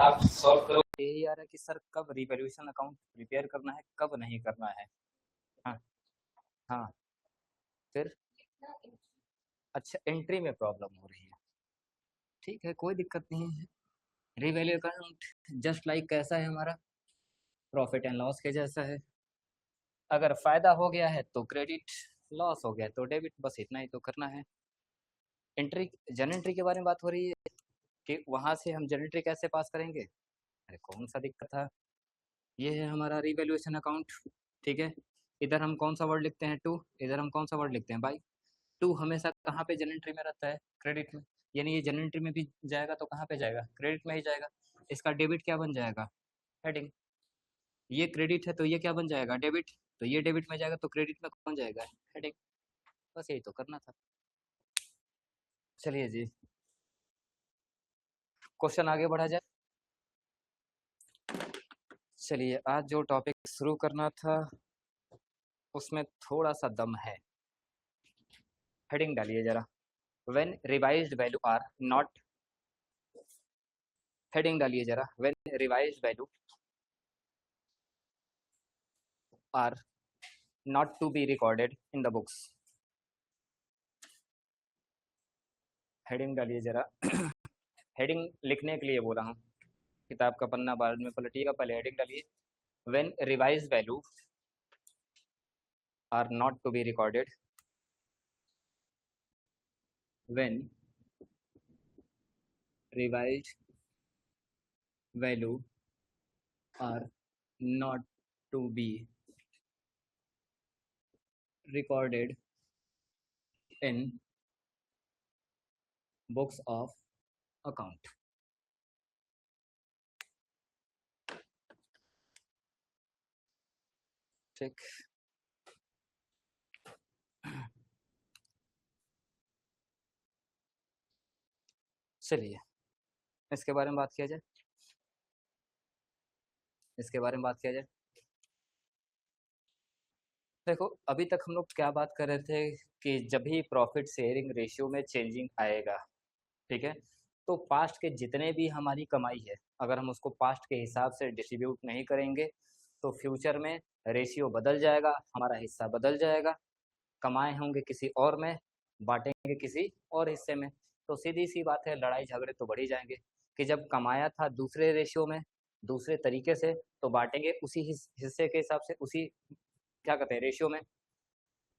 आप सॉल्व करो। यही आ रहा है कि सर कब रिवैल्यूएशन अकाउंट प्रिपेयर करना है, कब नहीं करना है। हाँ हाँ, फिर अच्छा एंट्री में प्रॉब्लम हो रही है, ठीक है कोई दिक्कत नहीं है। रिवैल्यू अकाउंट जस्ट लाइक कैसा है हमारा, प्रॉफिट एंड लॉस के जैसा है। अगर फायदा हो गया है तो क्रेडिट, लॉस हो गया तो डेबिट, बस इतना ही तो करना है। एंट्री, जर्नल एंट्री के बारे में बात हो रही है कि वहां से हम जर्नल एंट्री कैसे पास करेंगे। अरे कौन सा दिक्कत था, ये है हमारा रिवैल्यूएशन अकाउंट, ठीक है। इधर हम कौन सा वर्ड लिखते हैं, टू, इधर हम कौन सा वर्ड लिखते हैं, बाई। टू हमेशा कहाँ पे जर्नल एंट्री में रहता है, क्रेडिट में, यानी ये जर्नल एंट्री में भी जाएगा तो कहाँ पे जाएगा, क्रेडिट में ही जाएगा। इसका डेबिट क्या बन जाएगा, हेडिंग। ये क्रेडिट है तो ये क्या बन जाएगा, डेबिट, तो ये डेबिट में जाएगा तो क्रेडिट में कौन जाएगा, हेडिंग। बस यही तो करना था। चलिए जी, क्वेश्चन आगे बढ़ा जाए। चलिए आज जो टॉपिक शुरू करना था उसमें थोड़ा सा दम है। हेडिंग डालिए जरा, when revised value are not, heading डालिए जरा, when revised value are not to be recorded in the books. Heading डालिए जरा हेडिंग लिखने के लिए बोला हूँ, किताब का पन्ना बाद में पलटिएगा, पहले हेडिंग डालिए। When revised value are not to be recorded, when revised value are not to be recorded in books of account। ठीक, चलिए इसके बारे में बात किया जाए, इसके बारे में बात किया जाए। देखो अभी तक हम लोग क्या बात कर रहे थे कि जब भी प्रॉफिट शेयरिंग रेशियो में चेंजिंग आएगा, ठीक है, तो पास्ट के जितने भी हमारी कमाई है अगर हम उसको पास्ट के हिसाब से डिस्ट्रीब्यूट नहीं करेंगे तो फ्यूचर में रेशियो बदल जाएगा, हमारा हिस्सा बदल जाएगा। कमाए होंगे किसी और में, बांटेंगे किसी और हिस्से में, तो सीधी सी बात है लड़ाई झगड़े तो बढ़ ही जाएंगे। कि जब कमाया था दूसरे रेशियो में, दूसरे तरीके से, तो बांटेंगे उसी हिस्से के हिसाब से, उसी क्या कहते हैं रेशियो में।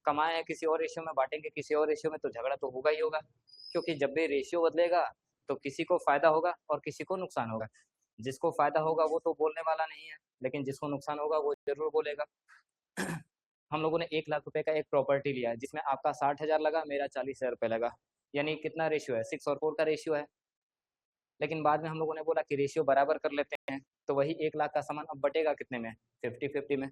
कमाए हैं किसी और रेशियो में, बांटेंगे किसी और रेशियो में, तो झगड़ा तो होगा ही होगा। क्योंकि जब भी रेशियो बदलेगा तो किसी को फायदा होगा और किसी को नुकसान होगा। जिसको फायदा होगा वो तो बोलने वाला नहीं है, लेकिन जिसको नुकसान होगा वो जरूर बोलेगा। हम लोगों ने 1 लाख रुपए का एक प्रॉपर्टी लिया जिसमें आपका 60,000 लगा, मेरा 40,000 रुपये लगा, यानी कितना रेशियो है, 6 और 4 का रेशियो है। लेकिन बाद में हम लोगों ने बोला कि रेशियो बराबर कर लेते हैं, तो वही 1 लाख का सामान अब बटेगा कितने में, 50-50 में।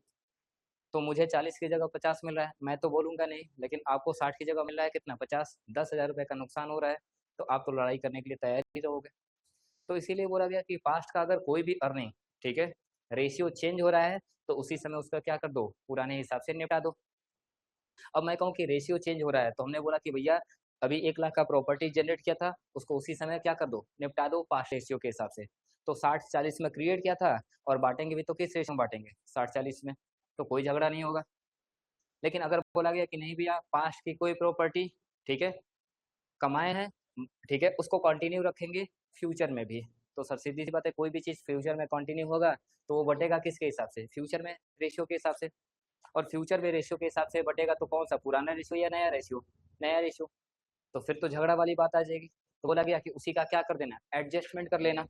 तो मुझे 40 की जगह 50 मिल रहा है, मैं तो बोलूंगा नहीं, लेकिन आपको 60 की जगह मिल रहा है कितना, 50, 10,000 रुपये का नुकसान हो रहा है, तो आप तो लड़ाई करने के लिए तैयार ही रहोगे। तो इसीलिए बोला गया कि पास्ट का अगर कोई भी अर्निंग, ठीक है, रेशियो चेंज हो रहा है तो उसी समय उसका क्या कर दो, पुराने हिसाब से निपटा दो। अब मैं कहूँ कि रेशियो चेंज हो रहा है तो हमने बोला कि भैया अभी 1 लाख का प्रॉपर्टी जनरेट किया था, उसको उसी समय क्या कर दो, निपटा दो पास्ट रेशियो के हिसाब से। तो 60-40 में क्रिएट किया था, और बांटेंगे भी तो किस रेशियो में बांटेंगे, 60-40 में, तो कोई झगड़ा नहीं होगा। लेकिन अगर बोला गया कि नहीं भैया पास्ट की कोई प्रॉपर्टी, ठीक है, कमाए हैं, ठीक है, उसको कंटिन्यू रखेंगे फ्यूचर में भी, तो सर सीधी सी बात है कोई भी चीज़ फ्यूचर में कंटिन्यू होगा तो वो बटेगा किसके हिसाब से, फ्यूचर में रेशियो के हिसाब से। और फ्यूचर में रेशियो के हिसाब से बटेगा तो कौन सा, पुराना रेशियो या नया रेशियो, नया रेशियो। तो फिर तो झगड़ा वाली बात आ जाएगी। तो बोला गया कि उसी का क्या कर देना, एडजस्टमेंट कर लेना।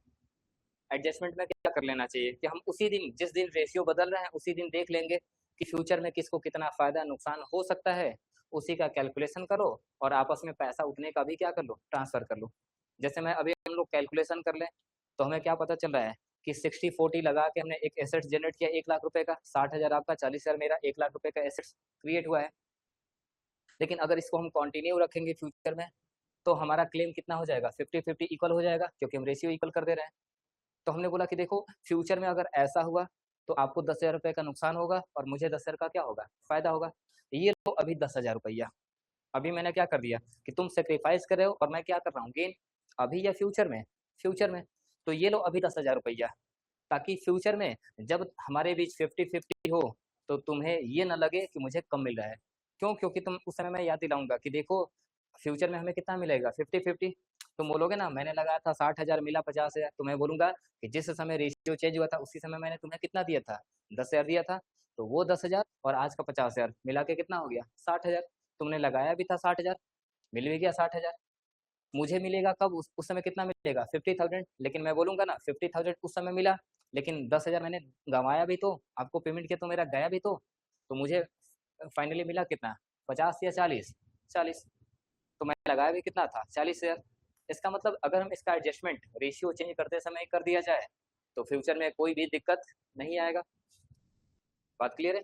एडजस्टमेंट में क्या कर लेना चाहिए कि हम उसी दिन, जिस दिन रेशियो बदल रहे हैं उसी दिन देख लेंगे कि फ्यूचर में किसको कितना फायदा नुकसान हो सकता है, उसी का कैलकुलेशन करो और आपस में पैसा उठने का भी क्या कर लो, ट्रांसफर कर लो। जैसे मैं अभी हम लोग कैलकुलेशन कर लें तो हमें क्या पता चल रहा है कि 60-40 लगा के हमने एक एसेट जनरेट किया 1 लाख रुपए का, 60,000 आपका, 40,000 मेरा, 1 लाख रुपए का एसेट्स क्रिएट हुआ है। लेकिन अगर इसको हम कंटिन्यू रखेंगे फ्यूचर में तो हमारा क्लेम कितना हो जाएगा, 50-50 इक्वल हो जाएगा, क्योंकि हम रेशियो इक्वल कर दे रहे हैं। तो हमने बोला कि देखो फ्यूचर में अगर ऐसा हुआ तो आपको 10,000 रुपये का नुकसान होगा और मुझे 10,000 का क्या होगा, फायदा होगा। ये लो अभी 10,000 रुपया, अभी मैंने क्या कर दिया कि तुम सेक्रीफाइस कर रहे हो और मैं क्या कर रहा हूँ, गेन। अभी या फ्यूचर में, फ्यूचर में। तो ये लो अभी 10,000 रुपया, ताकि फ्यूचर में जब हमारे बीच 50-50 हो तो तुम्हें ये ना लगे कि मुझे कम मिल रहा है। क्यों? क्योंकि तुम उस समय मैं याद दिलाऊंगा कि देखो फ्यूचर में हमें कितना मिलेगा 50-50। तुम बोलोगे ना मैंने लगाया था 60,000 मिला 50,000, तो मैं बोलूंगा कि जिस समय रेशियो चेंज हुआ था उसी समय मैंने तुम्हें कितना दिया था, 10,000 दिया था। तो वो 10,000 और आज का 50,000 मिला के कितना हो गया 60,000। तुमने लगाया भी था 60,000, मिल भी गया 60,000। मुझे मिलेगा कब? उस समय कितना मिलेगा 50,000। लेकिन मैं बोलूंगा ना 50,000 उस समय मिला, लेकिन 10,000 मैंने गंवाया भी तो, आपको पेमेंट किया तो मेरा गया भी तो मुझे फाइनली मिला कितना 50 या 40? तो मैंने लगाया भी कितना था 40,000। इसका मतलब अगर हम इसका एडजस्टमेंट रेशियो चेंज करते समय कर दिया जाए तो फ्यूचर में कोई भी दिक्कत नहीं आएगा। बात क्लियर है?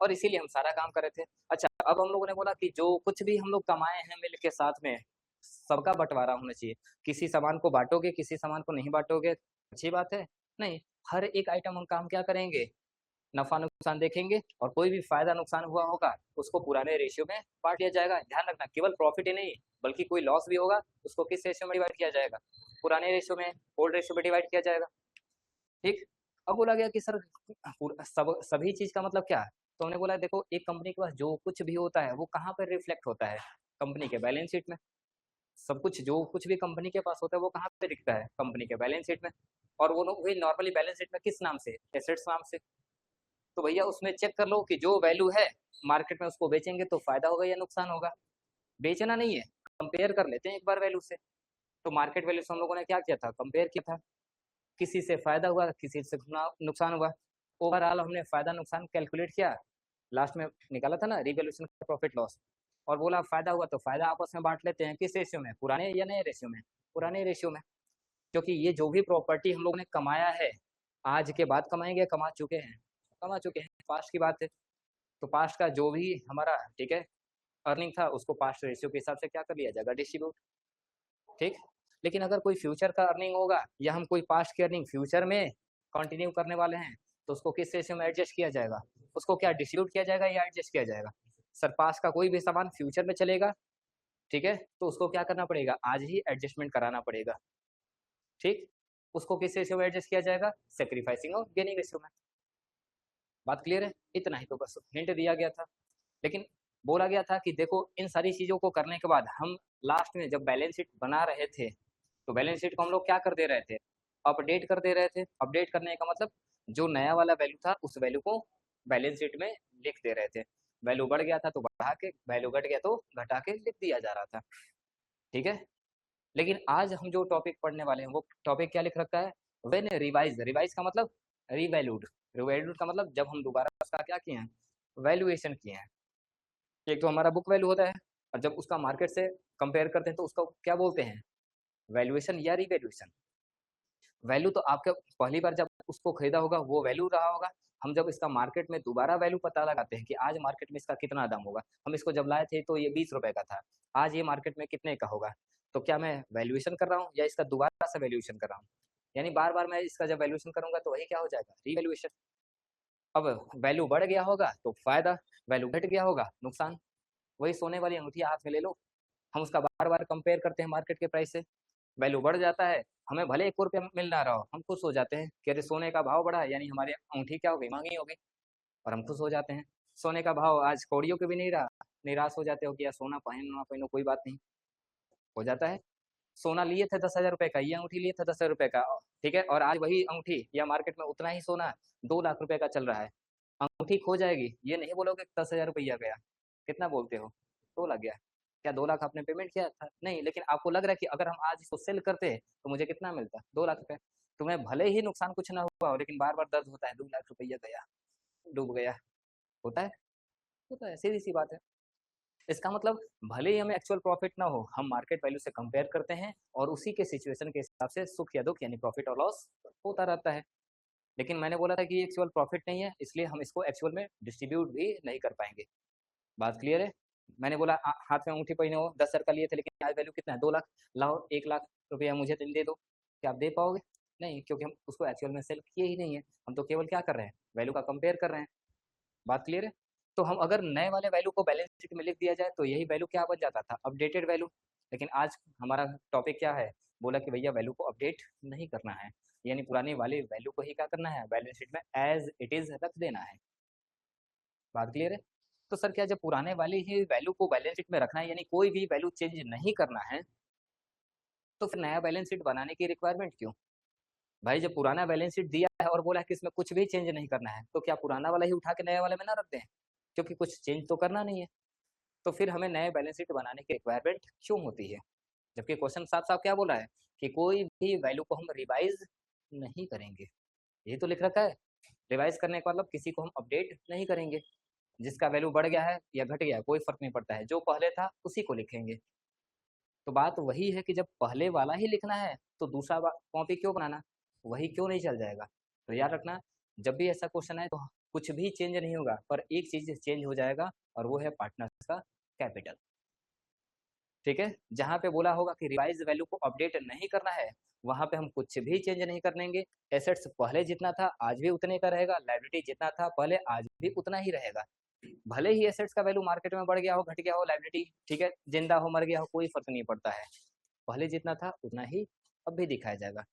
और इसीलिए हम सारा काम कर रहे थे। अच्छा, अब हम लोगों ने बोला कि जो कुछ भी हम लोग कमाए हैं मिल के साथ में सबका बंटवारा होना चाहिए। किसी सामान को बांटोगे, किसी सामान को नहीं बांटोगे, अच्छी बात है? नहीं, हर एक आइटम हम काम क्या करेंगे, नफा नुकसान देखेंगे, और कोई भी फायदा नुकसान हुआ होगा उसको पुराने रेशियो में बांट लिया जाएगा। ध्यान रखना, केवल प्रॉफिट ही नहीं बल्कि कोई लॉस भी होगा उसको किस रेशियो में डिवाइड किया जाएगा, पुराने रेशियो में, ओल्ड रेशियो में डिवाइड किया जाएगा। ठीक। अब बोला गया कि सर सभी चीज का मतलब क्या है? तो हमने बोला देखो एक कंपनी के पास जो कुछ भी होता है वो कहाँ पर रिफ्लेक्ट होता है, कंपनी के बैलेंस शीट में। सब कुछ जो कुछ भी कंपनी के पास होता है वो कहाँ पे दिखता है, कंपनी के बैलेंस शीट में। और वो लोग वही नॉर्मली बैलेंस शीट में किस नाम से, एसेट्स नाम से। तो भैया उसमें चेक कर लो कि जो वैल्यू है मार्केट में उसको बेचेंगे तो फायदा होगा या नुकसान होगा। बेचना नहीं है, कंपेयर कर लेते हैं एक बार वैल्यू से। तो मार्केट वैल्यू से हम लोगों ने क्या किया था, कंपेयर किया था। किसी से फायदा हुआ, किसी से नुकसान हुआ। ओवरऑल हमने फायदा नुकसान कैलकुलेट किया, लास्ट में निकाला था ना रिवैल्यूएशन का प्रॉफिट लॉस। और बोला फायदा हुआ तो फायदा आपस में बांट लेते हैं, किस रेशियो में, पुराने या नए रेशियो में, पुराने रेशियो में। क्योंकि ये जो भी प्रॉपर्टी हम लोगों ने कमाया है, आज के बाद कमाएंगे, कमा चुके हैं, कमा चुके हैं, पास्ट की बात है। तो पास्ट का जो भी हमारा, ठीक है, अर्निंग था उसको पास्ट रेशियो के हिसाब से क्या कर लिया जाएगा, डिस्ट्रीब्यूट। ठीक। लेकिन अगर कोई फ्यूचर का अर्निंग होगा या हम कोई पास्ट की अर्निंग फ्यूचर में कंटिन्यू करने वाले हैं तो उसको किस रेशियो में एडजस्ट किया जाएगा, उसको क्या डिस्ट्रीब्यूट किया जाएगा या एडजस्ट किया जाएगा। सर पास्ट का कोई भी सामान फ्यूचर में चलेगा, ठीक है, तो उसको क्या करना पड़ेगा, आज ही एडजस्टमेंट कराना पड़ेगा। ठीक। उसको किस रेशियो में एडजस्ट किया जाएगा, सेक्रीफाइसिंग और गेनिंग रेशियो में। बात क्लियर है? इतना ही तो बस हिंट दिया गया था। लेकिन बोला गया था कि देखो इन सारी चीजों को करने के बाद हम लास्ट में जब बैलेंस शीट बना रहे थे तो बैलेंस शीट को हम लोग क्या कर दे रहे थे, अपडेट कर दे रहे थे। अपडेट करने का मतलब जो नया वाला वैल्यू था उस वैल्यू को बैलेंस शीट में लिख दे रहे थे। वैल्यू बढ़ गया था तो बढ़ा के, वैल्यू घट गया तो घटा के लिख दिया जा रहा था। ठीक है। लेकिन आज हम जो टॉपिक पढ़ने वाले हैं वो टॉपिक क्या लिख रखा है, व्हेन रिवाइज। रिवाइज का मतलब रिवैल्यूड। रिवैल्यूड का मतलब जब हम दोबारा उसका क्या किए हैं, वैल्यूएशन किए हैं। एक तो हमारा बुक वैल्यू होता है, और जब उसका मार्केट से कंपेयर करते हैं तो उसका क्या बोलते हैं, वैल्यूएशन या रिवैल्यूएशन। वैल्यू तो आपका पहली बार जब उसको खरीदा होगा वो वैल्यू रहा होगा। हम जब इसका मार्केट में दोबारा वैल्यू पता लगाते हैं कि आज मार्केट में इसका कितना दाम होगा, हम इसको जब लाए थे तो ये 20 रुपए का था, आज ये मार्केट में कितने का होगा। तो क्या मैं वैल्यूएशन कर रहा हूँ या इसका दोबारा से वैल्यूएशन कर रहा हूँ, यानी बार बार मैं इसका जब वैल्यूएशन करूंगा तो वही क्या हो जाएगा, रिवैल्यूएशन। अब वैल्यू बढ़ गया होगा तो फायदा, वैल्यू घट गया होगा नुकसान। वही सोने वाली अंगूठी हाथ में ले लो, हम उसका बार बार कंपेयर करते हैं मार्केट के प्राइस से। वैल्यू बढ़ जाता है, हमें भले 1 रुपया मिल ना रहा हो, हम खुश हो जाते हैं कि अरे सोने का भाव बढ़ा है, यानी हमारी अंगूठी क्या हो गई, महंगी हो गई, और हम खुश हो जाते हैं। सोने का भाव आज कौड़ियों के भी नहीं रहा, निराश हो जाते हो कि यार सोना पहनो ना पहनो कोई बात नहीं, हो जाता है। सोना लिए थे 10,000 रुपए का, ये अंगूठी लिए थे 10,000 रुपए का, ठीक है, और आज वही अंगूठी या मार्केट में उतना ही सोना 2 लाख रुपए का चल रहा है। अंगूठी खो जाएगी, ये नहीं बोलोगे 10,000 रुपया गया, कितना बोलते हो, 2 लाख गया। क्या 2 लाख आपने पेमेंट किया था? नहीं, लेकिन आपको लग रहा है कि अगर हम आज इसको सेल करते तो मुझे कितना मिलता, 2 लाख रुपए। तुम्हें भले ही नुकसान कुछ ना हुआ हो लेकिन बार बार दर्द होता है, 2 लाख रुपया गया, डूब गया। होता है, होता है, सीधी सी बात है। इसका मतलब भले ही हमें एक्चुअल प्रॉफिट ना हो, हम मार्केट वैल्यू से कंपेयर करते हैं और उसी के सिचुएशन के हिसाब से सुख या दुख यानी प्रॉफिट और लॉस होता रहता है। लेकिन मैंने बोला था कि ये एक्चुअल प्रॉफिट नहीं है, इसलिए हम इसको एक्चुअल में डिस्ट्रीब्यूट भी नहीं कर पाएंगे। बात क्लियर है? मैंने बोला हाथ में अंगूठी पहने हो, 10,000 का लिए थे, लेकिन आज वैल्यू कितना है, 2 लाख। लाओ 1 लाख रुपया मुझे दे दो, क्या आप दे पाओगे? नहीं, क्योंकि हम उसको एक्चुअल में सेल किए ही नहीं है, हम तो केवल क्या कर रहे हैं, वैल्यू का कंपेयर कर रहे हैं। बात क्लियर है? तो हम अगर नए वाले वैल्यू को बैलेंस शीट में लिख दिया जाए तो यही वैल्यू क्या बन जाता था, अपडेटेड वैल्यू। लेकिन आज हमारा टॉपिक क्या है, बोला कि भैया वैल्यू को अपडेट नहीं करना है, यानी पुराने वाले वैल्यू को ही क्या करना है, बैलेंस शीट में एज इट इज रख देना है। बात क्लियर है? तो सर क्या जब पुराने वाले ही वैल्यू को बैलेंस शीट में रखना है, यानी कोई भी वैल्यू चेंज नहीं करना है, तो फिर नया बैलेंस शीट बनाने की रिक्वायरमेंट क्यों? भाई जब पुराना बैलेंस शीट दिया है और बोला है कि इसमें कुछ भी चेंज नहीं करना है, तो क्या पुराना वाला ही उठा के नया वाले में ना रख दें, क्योंकि कुछ चेंज तो करना नहीं है। तो फिर हमें नए बैलेंस शीट बनाने की रिक्वायरमेंट क्यों होती है, जबकि क्वेश्चन साफ साफ क्या बोला है कि कोई भी वैल्यू को हम रिवाइज नहीं करेंगे, यही तो लिख रखा है। रिवाइज करने का मतलब किसी को हम अपडेट नहीं करेंगे, जिसका वैल्यू बढ़ गया है या घट गया है कोई फर्क नहीं पड़ता है, जो पहले था उसी को लिखेंगे। तो बात वही है कि जब पहले वाला ही लिखना है तो दूसरा कॉपी क्यों बनाना, वही क्यों नहीं चल जाएगा। तो याद रखना, जब भी ऐसा क्वेश्चन है तो कुछ भी चेंज नहीं होगा, पर एक चीज चेंज हो जाएगा और वो है पार्टनर्स का कैपिटल। ठीक है, जहां पे बोला होगा कि रिवाइज वैल्यू को अपडेट नहीं करना है, वहां पे हम कुछ भी चेंज नहीं करेंगे। एसेट्स पहले जितना था आज भी उतने का रहेगा, लाइबिलिटी जितना था पहले आज भी उतना ही रहेगा। भले ही एसेट्स का वैल्यू मार्केट में बढ़ गया हो, घट गया हो, लाइबिलिटी ठीक है जिंदा हो मर गया हो, कोई फर्क नहीं पड़ता है, पहले जितना था उतना ही अब भी दिखाया जाएगा।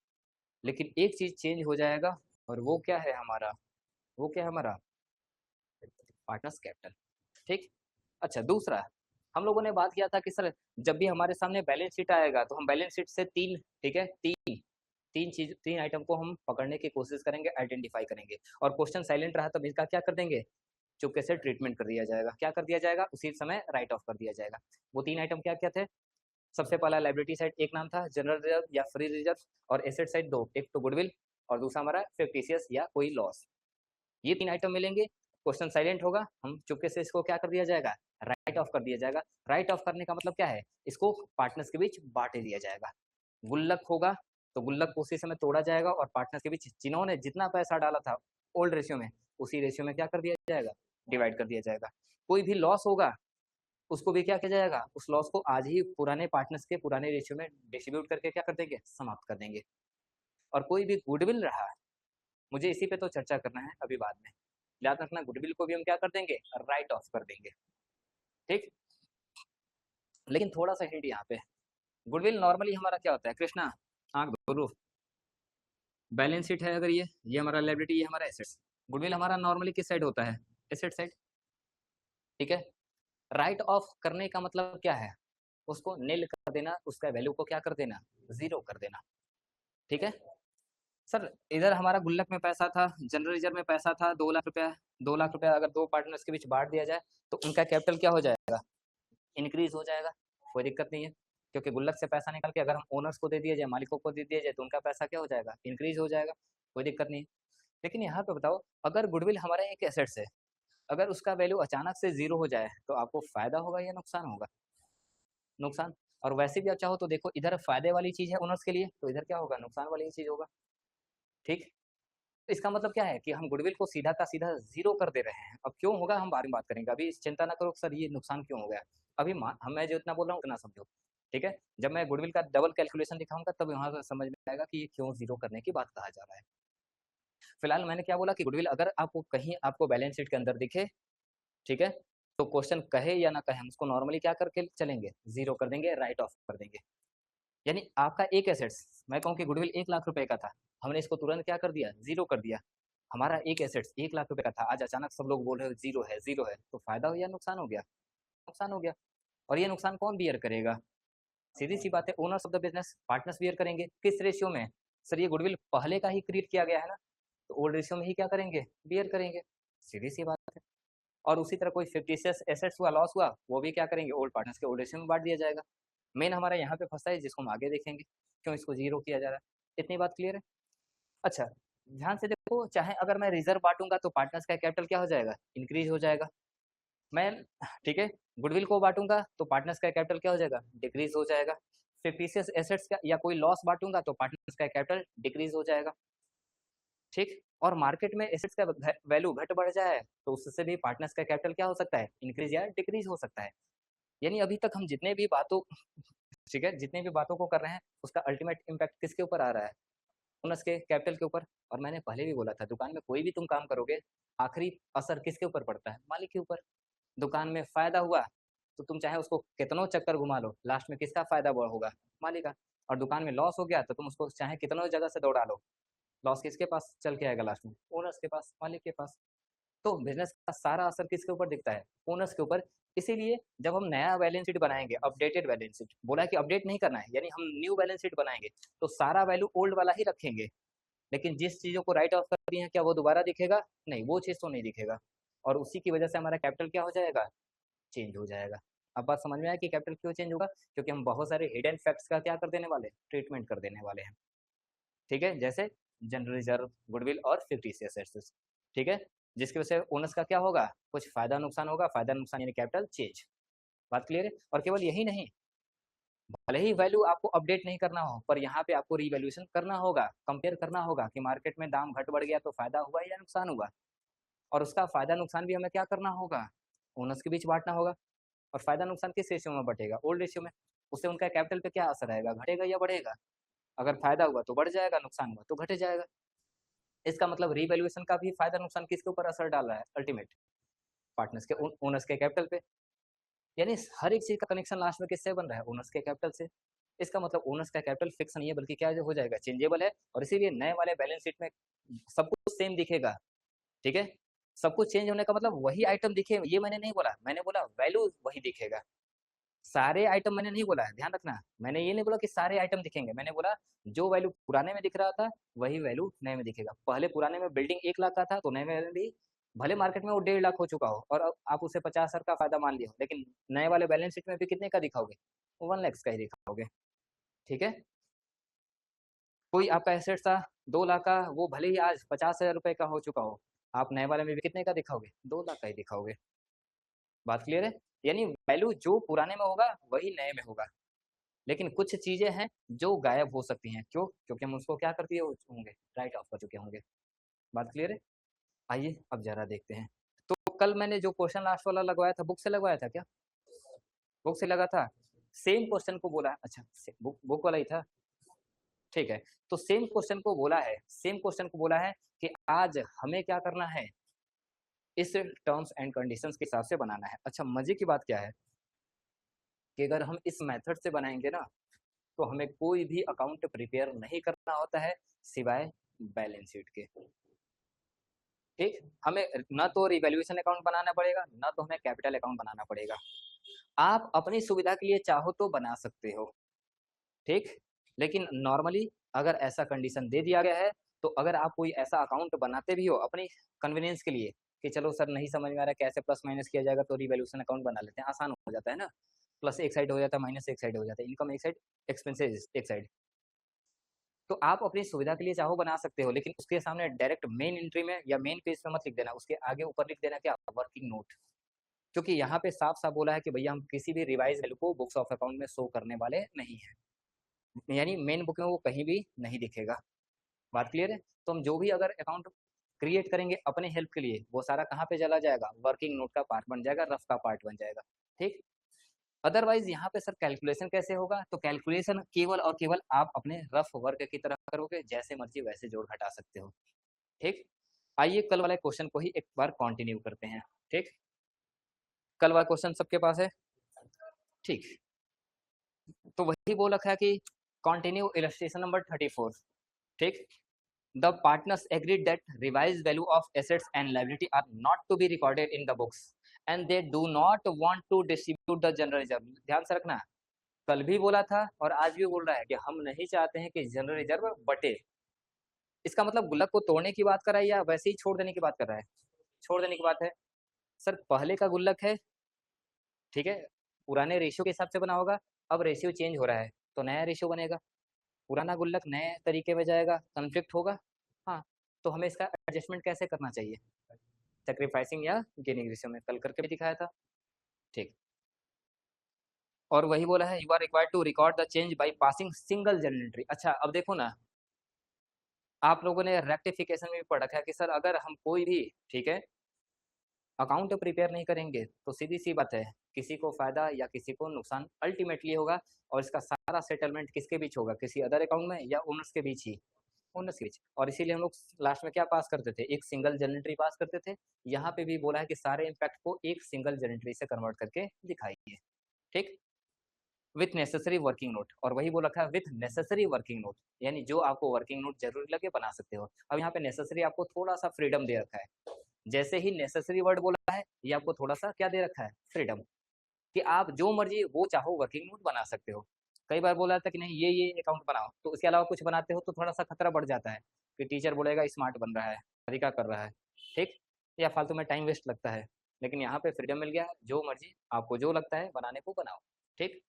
लेकिन एक चीज चेंज हो जाएगा, और वो क्या है हमारा, वो क्या है हमारा पार्टनर्स कैपिटल। ठीक। अच्छा दूसरा, हम लोगों ने बात किया था कि सर जब भी हमारे सामने बैलेंस शीट आएगा तो हम बैलेंस शीट से तीन, ठीक है तीन आइटम को हम पकड़ने की कोशिश करेंगे, आइडेंटिफाई करेंगे, और क्वेश्चन साइलेंट रहा तब इसका क्या कर देंगे, चुपके से ट्रीटमेंट कर दिया जाएगा। क्या कर दिया जाएगा, उसी समय राइट ऑफ कर दिया जाएगा। वो तीन आइटम क्या क्या थे, सबसे पहला लाइबिलिटी साइड एक नाम था जनरल रिजर्व या फ्री रिजर्व, और एसेट साइड दो, एक तो गुडविल और दूसरा हमारा फिक्टिशियस या कोई लॉस। ये तीन आइटम मिलेंगे, क्वेश्चन साइलेंट होगा, हम चुपके से इसको क्या कर दिया जाएगा, राइट ऑफ कर दिया जाएगा। राइट ऑफ करने का मतलब क्या है, इसको पार्टनर्स के बीच बांटे दिया जाएगा। गुल्लक होगा तो गुल्लक को उसी समय तोड़ा जाएगा और पार्टनर्स के बीच जिन्होंने जितना पैसा डाला था ओल्ड रेशियो में, उसी रेशियो में क्या कर दिया जाएगा, डिवाइड कर दिया जाएगा। कोई भी लॉस होगा उसको भी क्या किया जाएगा, उस लॉस को आज ही पुराने पार्टनर्स के पुराने रेशियो में डिस्ट्रीब्यूट करके क्या कर देंगे, समाप्त कर देंगे। और कोई भी गुडविल रहा, मुझे इसी पे तो चर्चा करना है अभी बाद में, याद रखना गुडविल को भी हम क्या कर देंगे, राइट ऑफ कर देंगे। ठीक, लेकिन थोड़ा सा हिंट यहाँ पे, गुडविल नॉर्मली हमारा क्या होता है, कृष्णा आंख खोलो, बैलेंस शीट है अगर ये हमारा लायबिलिटी, ये हमारा एसेट्स, गुडविल हमारा नॉर्मली किस साइड होता है, एसेट साइड। ठीक है, राइट ऑफ करने का मतलब क्या है, उसको नील कर देना, उसका वैल्यू को क्या कर देना, जीरो कर देना। ठीक है सर, इधर हमारा गुल्लक में पैसा था, जनरल रिजर्व में पैसा था 2 लाख रुपया, 2 लाख रुपया अगर दो पार्टनर्स के बीच बांट दिया जाए तो उनका कैपिटल क्या हो जाएगा, इंक्रीज हो जाएगा, कोई दिक्कत नहीं है। क्योंकि गुल्लक से पैसा निकाल के अगर हम ओनर्स को दे दिया जाए, मालिकों को दे दिया जाए, तो उनका पैसा क्या हो जाएगा, इंक्रीज हो जाएगा, कोई दिक्कत नहीं है। लेकिन यहाँ पे बताओ, अगर गुडविल हमारा एक एसेट्स है, अगर उसका वैल्यू अचानक से जीरो हो जाए तो आपको फायदा होगा या नुकसान होगा, नुकसान। और वैसे भी आप चाहो तो देखो, इधर फायदे वाली चीज है ओनर्स के लिए, तो इधर क्या होगा, नुकसान वाली चीज होगा। ठीक, तो इसका मतलब क्या है कि हम गुडविल को सीधा का सीधा जीरो कर दे रहे हैं। अब क्यों होगा हम बाद में बात करेंगे, अभी चिंता ना करो सर ये नुकसान क्यों हो गया, अभी मैं जो इतना बोल रहा हूँ उतना समझो। ठीक है, जब मैं गुडविल का डबल कैलकुलेशन दिखाऊंगा तब वहां से समझ में आएगा कि ये क्यों जीरो करने की बात कहा जा रहा है। फिलहाल मैंने क्या बोला कि गुडविल अगर आपको कहीं आपको बैलेंस शीट के अंदर दिखे, ठीक है, तो क्वेश्चन कहे या ना कहे हम उसको नॉर्मली क्या करके चलेंगे, जीरो कर देंगे, राइट ऑफ कर देंगे। यानी आपका एक एसेट्स, मैं कहूँ कि गुडविल 1 लाख रुपए का था, हमने इसको तुरंत क्या कर दिया, जीरो कर दिया। हमारा एक एसेट्स 1 लाख रुपए का था, आज अचानक सब लोग बोल रहे हो जीरो है जीरो है, तो फायदा हो या नुकसान हो गया, नुकसान हो गया। और ये नुकसान कौन बियर करेगा, सीधी सी बात है, owners of the business, partners bear करेंगे। किस रेशियो में, सर ये गुडविल पहले का ही क्रिएट किया गया है ना, तो ओल्ड रेशियो में ही क्या करेंगे, बियर करेंगे, सीधी सी बात है। और उसी तरह कोई फिक्टिशियस एसेट्स हुआ, लॉस हुआ, वो भी क्या करेंगे, ओल्ड पार्टनर्स के ओल्ड रेशियो में बांट दिया जाएगा। मेन हमारा यहाँ पे फंसा है, जिसको हम आगे देखेंगे क्यों इसको जीरो किया जा रहा है। इतनी बात क्लियर है। अच्छा ध्यान से देखो, चाहे अगर मैं रिजर्व बांटूंगा तो पार्टनर्स का कैपिटल क्या हो जाएगा, इंक्रीज हो जाएगा। मैं, ठीक है, गुडविल को बांटूंगा तो पार्टनर्स का कैपिटल क्या हो जाएगा, डिक्रीज हो जाएगा। फिक्टिशियस एसेट्स का या कोई लॉस बांटूंगा तो पार्टनर्स का कैपिटल डिक्रीज हो जाएगा। ठीक, और मार्केट में एसेट्स का वैल्यू घट बढ़ जाए तो उससे भी पार्टनर्स का कैपिटल क्या हो सकता है, इंक्रीज या डिक्रीज हो सकता है। यानी अभी तक हम जितने भी बातों, ठीक है, जितने भी बातों को कर रहे हैं उसका अल्टीमेट इम्पैक्ट किसके ऊपर आ रहा है, ओनर्स के कैपिटल के ऊपर। और मैंने पहले भी बोला था, दुकान में कोई भी तुम काम करोगे, आखिरी असर किसके ऊपर पड़ता है, मालिक के ऊपर। दुकान में फायदा हुआ तो तुम चाहे उसको कितनों चक्कर घुमा लो, लास्ट में किसका फायदा होगा, मालिक का। और दुकान में लॉस हो गया तो तुम उसको चाहे कितना जगह से दौड़ा लो, लॉस किसके पास चल के आएगा लास्ट में? ओनर्स के पास, मालिक के पास। तो बिजनेस का सारा असर किसके ऊपर दिखता है? ओनर्स के ऊपर। इसीलिए जब हम नया बैलेंस शीट बनाएंगे, अपडेटेड बैलेंस शीट, बोला है कि अपडेट नहीं करना है, यानी हम न्यू बैलेंस शीट बनाएंगे तो सारा वैल्यू ओल्ड वाला ही रखेंगे, लेकिन जिस चीज़ों को राइट ऑफ कर दिए हैं क्या वो दोबारा दिखेगा? नहीं, वो चीज़ तो नहीं दिखेगा। और उसी की वजह से हमारा कैपिटल क्या हो जाएगा? चेंज हो जाएगा। अब बात समझ में आया कि कैपिटल क्यों चेंज होगा? क्योंकि हम बहुत सारे हिडन फैक्ट्स का क्या कर देने वाले हैं? ट्रीटमेंट कर देने वाले हैं। ठीक है, जैसे जनरल रिजर्व, गुडविल और फिक्टिशियस एसेट्स। ठीक है, जिसकी वजह से ओनर्स का क्या होगा? कुछ फायदा नुकसान होगा, फायदा नुकसान यानी कैपिटल चेंज। बात क्लियर है? और केवल यही नहीं, भले ही वैल्यू आपको अपडेट नहीं करना हो, पर यहाँ पे आपको रिवैल्यूएशन करना होगा, कंपेयर करना होगा कि मार्केट में दाम घट बढ़ गया तो फायदा हुआ या नुकसान हुआ, और उसका फायदा नुकसान भी हमें क्या करना होगा? ओनर्स के बीच बांटना होगा। और फायदा नुकसान किस रेशियो में बटेगा? ओल्ड रेशियो में। उससे उनका कैपिटल पे क्या असर आएगा? घटेगा या बढ़ेगा? अगर फायदा हुआ तो बढ़ जाएगा, नुकसान हुआ तो घट जाएगा। इसका मतलब रीवैल्यूएशन का भी फायदा नुकसान किसके ऊपर असर डाल रहा है? अल्टीमेट पार्टनर्स के, ओनर्स के कैपिटल पे। यानी हर एक चीज का कनेक्शन लास्ट में किससे बन रहा है? ओनर्स के कैपिटल से। इसका मतलब ओनर्स का कैपिटल फिक्स नहीं है, बल्कि क्या हो जाएगा? चेंजेबल है। और इसीलिए नए वाले बैलेंस शीट में सब कुछ सेम दिखेगा। ठीक है, सब कुछ चेंज होने का मतलब वही आइटम दिखे ये मैंने नहीं बोला, मैंने बोला वैल्यू वही दिखेगा। सारे आइटम मैंने नहीं बोला है, ध्यान रखना। मैंने ये नहीं बोला कि सारे आइटम दिखेंगे, मैंने बोला जो वैल्यू पुराने में दिख रहा था वही वैल्यू नए में दिखेगा। पहले पुराने में बिल्डिंग 1 लाख का था तो नए में भी भले मार्केट में वो 1.5 लाख हो चुका हो और अब आप उसे 50,000 का फायदा मान लिया हो, लेकिन नए वाले बैलेंस शीट में भी कितने का दिखाओगे? 1 लाख का ही दिखाओगे। ठीक है, कोई आपका एसेट था 2 लाख का, वो भले ही आज 50,000 रुपए का हो चुका हो, आप नए वाले में भी कितने का दिखाओगे? 2 लाख का ही दिखाओगे। बात क्लियर है? यानी वैल्यू जो पुराने में होगा वही नए में होगा, लेकिन कुछ चीजें हैं जो गायब हो सकती हैं। क्यों? क्योंकि हम उसको क्या कर दिए होंगे? राइट ऑफ कर चुके होंगे। बात क्लियर है? आइए अब जरा देखते हैं। तो कल मैंने जो क्वेश्चन लास्ट वाला लगवाया था, बुक से लगवाया था क्या? बुक से लगा था। सेम क्वेश्चन को बोला है, अच्छा बुक वाला ही था। ठीक है, तो सेम क्वेश्चन को बोला है, सेम क्वेश्चन को बोला है कि आज हमें क्या करना है? इस टर्म्स एंड कंडीशंस के हिसाब से बनाना है। अच्छा, मजे की बात क्या है कि अगर हम इस मेथड से बनाएंगे ना तो हमें कोई भी अकाउंट प्रिपेयर नहीं करना होता है सिवाय बैलेंस शीट के। ठीक, हमें ना तो रिवैल्यूएशन अकाउंट बनाना पड़ेगा, ना तो हमें कैपिटल अकाउंट बनाना पड़ेगा। आप अपनी सुविधा के लिए चाहो तो बना सकते हो। ठीक, लेकिन नॉर्मली अगर ऐसा कंडीशन दे दिया गया है तो अगर आप कोई ऐसा अकाउंट बनाते भी हो अपनी कन्वीनियंस के लिए कि चलो सर नहीं समझ में आ रहा कैसे प्लस माइनस किया जाएगा, तो रिवैल्यूएशन अकाउंट बना लेते हैं, आसान हो जाता है ना। प्लस एक साइड हो जाता है, माइनस एक साइड हो जाता है, इनकम एक साइड, एक्सपेंसेस एक साइड। तो आप अपनी सुविधा के लिए चाहो बना सकते हो, लेकिन उसके सामने डायरेक्ट मेन एंट्री में या मेन पेज पे मत लिख देना, उसके आगे ऊपर लिख देना क्या? Working note. क्योंकि यहाँ पे साफ साफ बोला है कि भैया हम किसी भी रिवाइज वैल्यू को बुक्स ऑफ अकाउंट में शो करने वाले नहीं है, यानी मेन बुक में वो कहीं भी नहीं दिखेगा। बात क्लियर है? तो हम जो भी अगर अकाउंट क्रिएट करेंगे अपने हेल्प के लिए, वो सारा कहाँ पे चला जाएगा? वर्किंग नोट का पार्ट बन जाएगा, रफ का पार्ट बन जाएगा। ठीक, अदरवाइज यहाँ पे सर कैलकुलेशन कैसे होगा? तो कैलकुलेशन केवल और केवल आप अपने रफ वर्क की तरह करोगे, जैसे मर्जी वैसे जोड़ घटा सकते हो। ठीक, आइए कल वाले क्वेश्चन को ही एक बार कंटिन्यू करते हैं। ठीक, कल वाला क्वेश्चन सबके पास है? ठीक, तो वही बोल रखा है कि कंटिन्यू इलस्ट्रेशन नंबर 34। ठीक, the partners agreed that revised value of assets and liability are not to be recorded in the books and they do not want to distribute the general reserve। ध्यान से रखना, कल भी बोला था और आज भी बोल रहा है कि हम नहीं चाहते हैं कि जनरल रिजर्व बटे। इसका मतलब गुल्लक को तोड़ने की बात कर रहा है या वैसे ही छोड़ देने की बात कर रहा है? छोड़ देने की बात है। सर पहले का गुल्लक है, ठीक है, पुराने रेशियो के हिसाब से बना होगा, अब रेशियो चेंज हो रहा है तो नया रेशियो बनेगा। पुराना गुल्लक नए तरीके में जाएगा, कन्फ्लिक्ट होगा। हाँ, तो हमें इसका एडजस्टमेंट कैसे करना चाहिए? सेक्रीफाइसिंग या गेनिंग रेशियो में कल करके भी दिखाया था। ठीक, और वही बोला है you are required to record the change by passing single journal entry. अच्छा अब देखो ना, आप लोगों ने रेक्टिफिकेशन में भी पढ़ रखा है कि सर अगर हम कोई भी, ठीक है, अकाउंट प्रिपेयर नहीं करेंगे तो सीधी सी बात है किसी को फायदा या किसी को नुकसान अल्टीमेटली होगा, और इसका सारा सेटलमेंट किसके बीच होगा? किसी अदर अकाउंट में या ओनर्स के बीच ही? ओनर्स के बीच। और इसीलिए हम लोग लास्ट में क्या पास करते थे? एक सिंगल जर्नल एंट्री पास करते थे। यहाँ पे भी बोला है कि सारे इम्पैक्ट को एक सिंगल जर्नल एंट्री से कन्वर्ट करके दिखाइए। ठीक, विथ नेसेसरी वर्किंग नोट, और वही बोल रखा है विथ नेसेसरी वर्किंग नोट, यानी जो आपको वर्किंग नोट जरूरी लगे बना सकते हो। अब यहाँ पे नेसेसरी आपको थोड़ा सा फ्रीडम दे रखा है, जैसे ही नेसेसरी वर्ड बोला है ये आपको थोड़ा सा क्या दे रखा है, फ्रीडम, कि आप जो मर्जी वो चाहो वर्किंग नोट बना सकते हो। कई बार बोला था कि नहीं ये अकाउंट बनाओ, तो उसके अलावा कुछ बनाते हो तो थोड़ा सा खतरा बढ़ जाता है कि टीचर बोलेगा स्मार्ट बन रहा है, तरीका कर रहा है, ठीक, या फालतू में टाइम वेस्ट लगता है। लेकिन यहाँ पे फ्रीडम मिल गया है, जो मर्जी आपको जो लगता है बनाने को बनाओ, ठीक।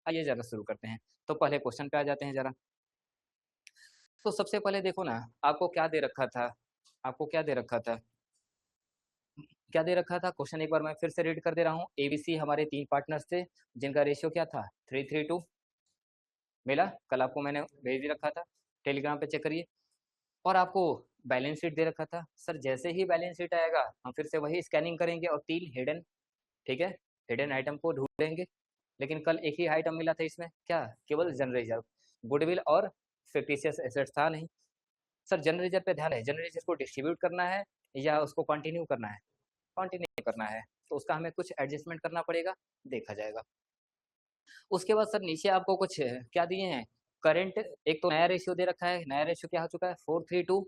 आइए जरा शुरू करते हैं। तो पहले क्वेश्चन पे आ जाते हैं जरा। तो सबसे पहले देखो ना, आपको क्या दे रखा था, आपको क्या दे रखा था, क्या दे रखा था क्वेश्चन, एक बार मैं फिर से रीड कर दे रहा हूँ। एबीसी हमारे 3 पार्टनर्स थे जिनका रेशियो क्या था, 3:3:2। मिला, कल आपको मैंने भेज रखा था, टेलीग्राम पे चेक करिए। और आपको बैलेंस शीट दे रखा था। सर जैसे ही बैलेंस शीट आएगा हम फिर से वही स्कैनिंग करेंगे और 3 हिडन, ठीक है, हिडन आइटम को ढूंढेंगे। लेकिन कल एक ही आइटम मिला था इसमें, क्या, केवल जनरल रिजर्व, गुडविल और फिक्टिशियस एसेट्स था नहीं। सर जनरल रिजर्व पे ध्यान है, जनरल रिजर्व को डिस्ट्रीब्यूट करना है या उसको कंटिन्यू करना है, कंटिन्यू करना है, तो उसका हमें कुछ एडजस्टमेंट करना पड़ेगा, देखा जाएगा। उसके बाद सर नीचे आपको कुछ क्या दिए हैं, करंट, एक तो नया रेशियो दे रखा है, नया रेशियो क्या हो चुका है 4:3:2,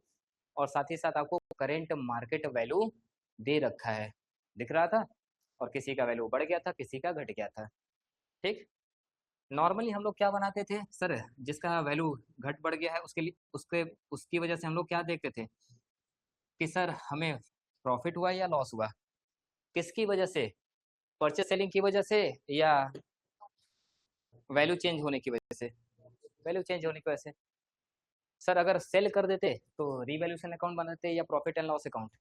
और साथ ही साथ आपको करंट मार्केट वैल्यू दे रखा है, दिख रहा था, और किसी का वैल्यू बढ़ गया था, किसी का घट गया था, ठीक। नॉर्मली हम लोग क्या बनाते थे सर, जिसका वैल्यू घट बढ़ गया है उसके लिए, उसके उसकी वजह से हम लोग क्या देखते थे कि सर हमें प्रॉफिट हुआ या लॉस हुआ, किसकी वजह से, परचेस सेलिंग की वजह से या वैल्यू चेंज होने की वजह से, वैल्यू चेंज होने की वजह से। सर अगर सेल कर देते तो रीवैल्यूएशन अकाउंट बनाते या profit and loss account.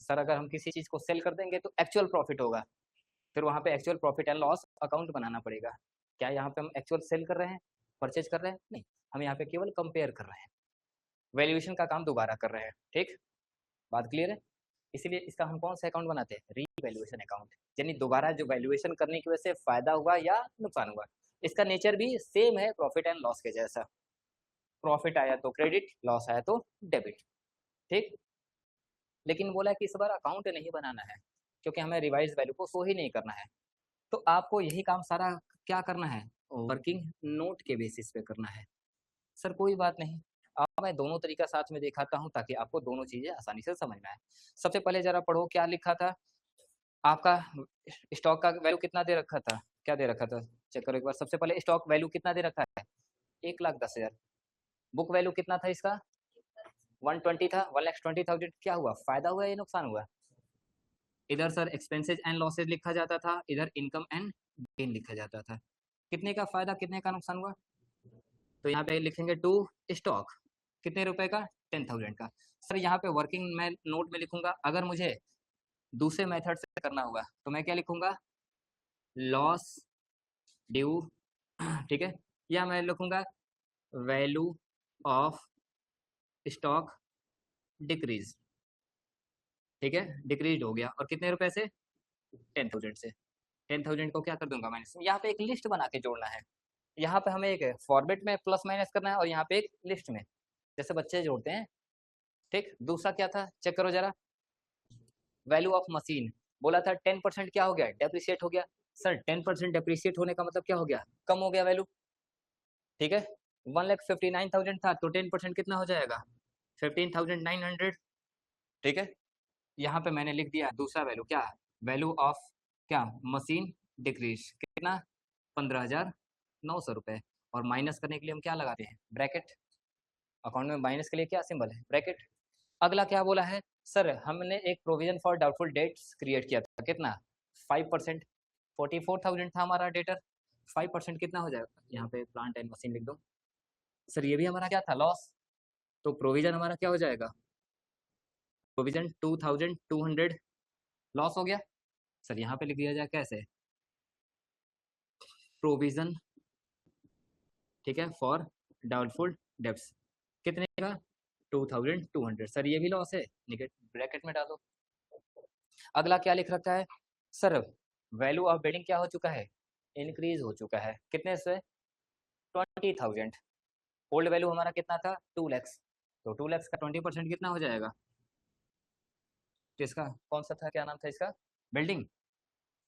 Sir अगर हम किसी चीज़ को सेल कर देंगे तो एक्चुअल प्रॉफिट होगा, फिर वहाँ पे actual profit and loss account बनाना पड़ेगा। क्या यहाँ पे हम एक्चुअल सेल कर रहे हैं, परचेज कर रहे हैं, नहीं, हम यहाँ पे केवल कंपेयर कर रहे हैं, वैल्यूएशन का काम दोबारा कर रहे हैं, ठीक, बात क्लियर है। इसीलिए इसका हम कौन सा अकाउंट बनाते हैं, रीवैल्यूएशन अकाउंट, यानी दोबारा जो वैल्यूएशन करने की वजह से फायदा हुआ या नुकसान हुआ। इसका नेचर भी सेम है प्रॉफिट एंड लॉस के जैसा, प्रॉफिट आया तो क्रेडिट, लॉस आया तो डेबिट, ठीक। लेकिन बोला कि इस बार अकाउंट नहीं बनाना है क्योंकि हमें रिवाइज वैल्यू को शो ही नहीं करना है, तो आपको यही काम सारा क्या करना है, वर्किंग नोट के बेसिस पे करना है। सर कोई बात नहीं, अब मैं दोनों तरीका साथ में दिखाता हूँ ताकि आपको दोनों चीजें आसानी से समझ में आए। सबसे पहले जरा पढ़ो क्या लिखा था आपका, स्टॉक का वैल्यू कितना दे रखा था, क्या दे रखा था, चेक करो एक बार। सबसे पहले स्टॉक वैल्यू कितना दे रखा है, 1,10,000। बुक वैल्यू कितना था इसका, 120 था, 1,20,000। क्या हुआ, फायदा हुआ या नुकसान हुआ। इधर सर एक्सपेंसेस एंड लॉसेज लिखा जाता था, इधर इनकम एंड गेन लिखा जाता था। कितने का फायदा कितने का नुकसान हुआ, तो यहाँ पे लिखेंगे टू स्टॉक, कितने रुपए का, 10,000 का। सर यहाँ पे वर्किंग मैं नोट में लिखूंगा, अगर मुझे दूसरे मेथड से करना होगा तो मैं क्या लिखूंगा, लॉस ड्यू, ठीक है, या मैं लिखूंगा वैल्यू ऑफ स्टॉक डिक्रीज, ठीक है, डिक्रीज हो गया, और कितने रुपए से, 10,000 से। 10,000 को क्या कर दूंगा माइनस, यहाँ पे एक लिस्ट बना के जोड़ना है, यहाँ पे हमें एक फॉर्मेट में प्लस माइनस करना है और यहाँ पे एक लिस्ट में, जैसे बच्चे जोड़ते हैं, ठीक। दूसरा क्या था, चेक करो जरा, वैल्यू ऑफ मशीन, बोला था 10% क्या हो गया, डेप्रिसिएट हो गया। सर 10% डेप्रिसिएट होने का मतलब क्या हो गया, कम हो गया वैल्यू, ठीक है। 1,59,000 था तो 10% कितना हो जाएगा, 15,900, ठीक है। यहाँ पे मैंने लिख दिया दूसरा वैल्यू, क्या, वैल्यू ऑफ क्या, मशीन डिक्रीज, कितना, 15,900 रुपए, और माइनस करने के लिए हम क्या लगाते हैं, ब्रैकेट, अकाउंट में माइनस के लिए क्या सिंबल है, ब्रैकेट। अगला क्या बोला है, सर हमने एक provision for doubtful debts create किया था, कितना, 5%, 44,000 था हमारा डेटर, 5% कितना हो जाएगा, यहाँ पे प्लांट एंड मशीन लिख दो। सर ये भी हमारा क्या था, लॉस, तो प्रोविजन हमारा क्या हो जाएगा, प्रोविजन 2,200 लॉस हो गया। सर यहाँ पे लिख दिया जाए कैसे, प्रोविजन, ठीक है, फॉर डाउटफुल डेब्ट्स, कितने का, 2,200। सर ये भी लॉस है, ब्रैकेट में डालो। अगला क्या लिख रखा है, सर वैल्यू ऑफ बिल्डिंग क्या हो चुका है, इंक्रीज हो चुका है, कितने से, 20,000। ओल्ड वैल्यू हमारा कितना था, 2 लाख, तो 2 लाख का 20% कितना हो जाएगा, तो इसका कौन सा था, क्या नाम था इसका, बिल्डिंग,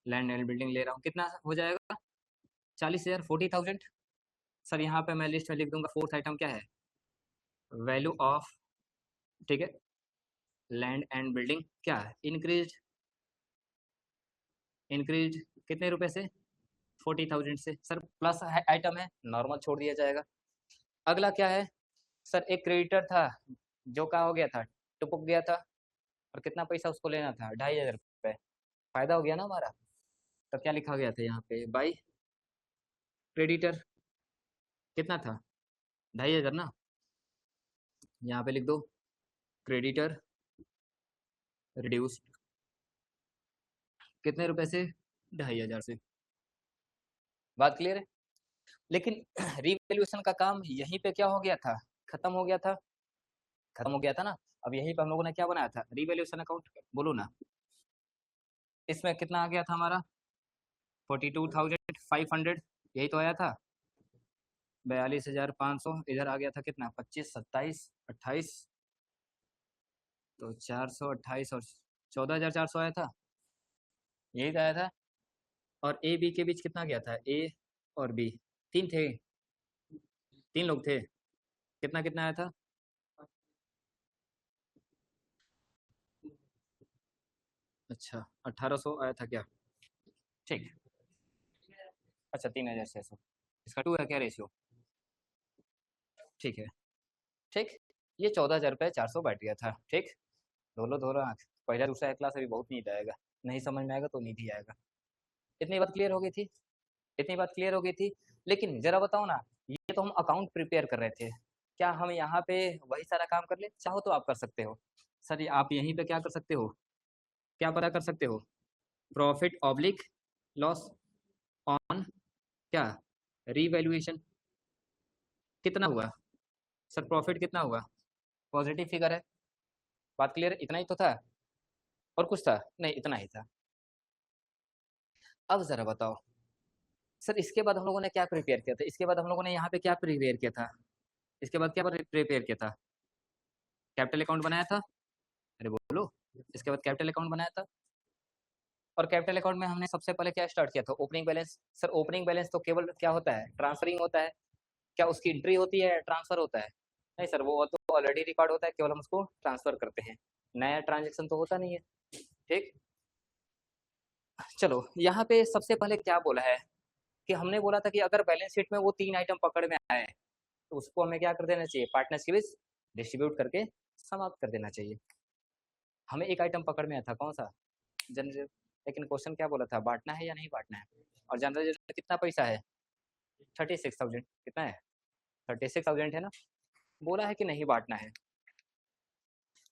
लैंड एंड बिल्डिंग ले रहा हूँ, कितना हो जाएगा, 40,000, 40,000। सर यहाँ पे मैं लिस्ट में लिख दूंगा, फोर्थ आइटम क्या है, वैल्यू ऑफ, ठीक है, लैंड एंड बिल्डिंग क्या है, इंक्रीज, इंक्रीज कितने रुपए से, 40,000 से। सर प्लस आइटम है, नॉर्मल छोड़ दिया जाएगा। अगला क्या है सर, एक क्रेडिटर था जो क्या हो गया था, टुपक गया था, और कितना पैसा उसको लेना था, 2,500 रुपये। फायदा हो गया ना हमारा। तो क्या लिखा गया था यहाँ पे, बाई क्रेडिटर कितना था, 2,500 ना, यहाँ पे लिख दो क्रेडिटर रिड्यूस्ड कितने रुपए से, 2,500 से। बात क्लियर है। लेकिन रिवैल्यूएशन का काम यहीं पे क्या हो गया था, खत्म हो गया था, खत्म हो गया था ना। अब यहीं पे हम लोगों ने क्या बनाया था, रिवैल्यूएशन अकाउंट, बोलो ना। इसमें कितना आ गया था हमारा, 42,500, यही तो आया था। 42,500 इधर आ गया था कितना, 25, 27, 28, तो 428 और 14,400 आया था, यही तो आया था। और ए बी के बीच कितना गया था, ए और बी तीन थे, तीन लोग थे, कितना कितना आया था, अच्छा 1,800 आया था क्या, ठीक। अच्छा 3,600, इसका 2 है क्या रेशियो, ठीक है, ठीक। ये 14,000 रुपये 400 बैठ गया था, ठीक। धोलो धोलो आँख, पहला दूसरा एक क्लास अभी बहुत नींद आएगा, नहीं समझ में आएगा तो नींद ही आएगा। इतनी बात क्लियर हो गई थी, इतनी बात क्लियर हो गई थी। लेकिन जरा बताओ ना, ये तो हम अकाउंट प्रिपेयर कर रहे थे, क्या हम यहाँ पे वही सारा काम कर ले, चाहो तो आप कर सकते हो। सर आप यहीं पे क्या कर सकते हो, क्या पता कर सकते हो, प्रॉफिट ऑब्लिक लॉस ऑन क्या, रीवैल्यूएशन कितना हुआ, सर प्रॉफिट कितना हुआ, पॉजिटिव फिगर है। बात क्लियर है, इतना ही तो था, और कुछ था नहीं, इतना ही था। अब जरा बताओ सर, इसके बाद हम लोगों ने क्या प्रिपेयर किया था, इसके बाद हम लोगों ने यहाँ पे क्या प्रिपेयर किया था, इसके बाद क्या प्रिपेयर किया था, कैपिटल अकाउंट बनाया था, अरे बोलो, इसके बाद कैपिटल अकाउंट बनाया था। और कैपिटल अकाउंट में हमने सबसे पहले क्या स्टार्ट किया था, opening balance. Sir opening balance तो केवल क्या होता है, ट्रांसफरिंग होता है, क्या उसकी एंट्री होती है, ट्रांसफर होता है, नहीं सर वो तो ऑलरेडी रिकॉर्ड होता है, केवल हम उसको ट्रांसफर करते हैं, नया ट्रांजेक्शन तो होता नहीं है, ठीक। चलो यहाँ पे सबसे पहले क्या बोला है कि हमने बोला था कि अगर बैलेंस शीट में वो 3 आइटम पकड़ में आए तो उसको हमें क्या कर देना चाहिए, पार्टनर्स के बीच डिस्ट्रीब्यूट करके समाप्त कर देना चाहिए। हमें एक आइटम पकड़ में आया था, कौन सा, जनरल। लेकिन क्वेश्चन क्या बोला था, बांटना है या नहीं बांटना है, और जनरल में कितना पैसा है, 36,000, कितना है, 36,000 है ना। बोला है कि नहीं बांटना है,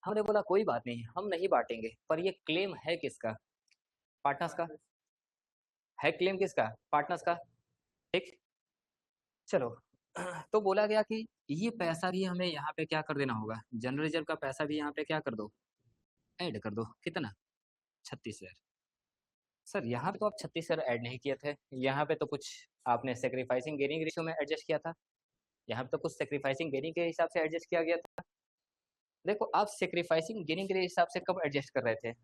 हमने बोला कोई बात नहीं, हम नहीं बांटेंगे, पर ये क्लेम है किसका, पार्टनर्स का, है क्लेम किसका, पार्टनर्स का, ठीक। चलो तो बोला गया कि ये पैसा भी हमें यहाँ पे क्या कर देना होगा, जनरल रिजर्व का पैसा भी यहाँ पे क्या कर दो, ऐड कर दो, कितना, 36,000। सर यहाँ पे तो आप 36,000 ऐड नहीं किए थे, यहाँ पे तो कुछ आपने सेक्रीफाइसिंग गेनिंग रेशियो में एडजस्ट किया था, यहाँ पे तो कुछ सेक्रीफाइसिंग गेनिंग के हिसाब से एडजस्ट किया गया था। देखो आप सेक्रीफाइसिंग गेनिंग के हिसाब से कब एडजस्ट कर रहे थे,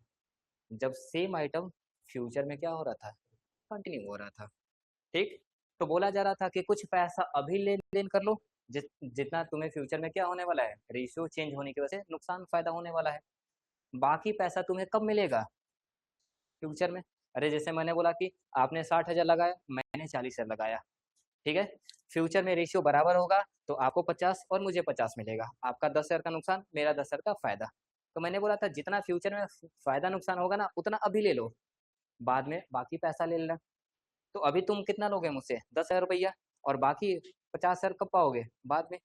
जब सेम आइटम फ्यूचर में क्या हो रहा था, कंटिन्यू हो रहा था, ठीक। तो बोला जा रहा था कि कुछ पैसा अभी लेन देन कर लो, जितना तुम्हें फ्यूचर में क्या होने वाला है, रेशियो चेंज होने की वजह से नुकसान फायदा होने वाला है, बाकी पैसा तुम्हें कब मिलेगा, फ्यूचर में। अरे जैसे मैंने बोला कि आपने 60,000 लगाया, मैंने 40,000 लगाया, ठीक है, फ्यूचर में रेशियो बराबर होगा तो आपको 50 और मुझे 50 मिलेगा, आपका 10,000 का नुकसान, मेरा 10,000 का फायदा। तो मैंने बोला था जितना फ्यूचर में फायदा नुकसान होगा ना, उतना अभी ले लो, बाद में बाकी पैसा ले लेना। तो अभी तुम कितना लोगे मुझसे, 10,000 रुपया, और बाकी 50,000 कब पाओगे, बाद में।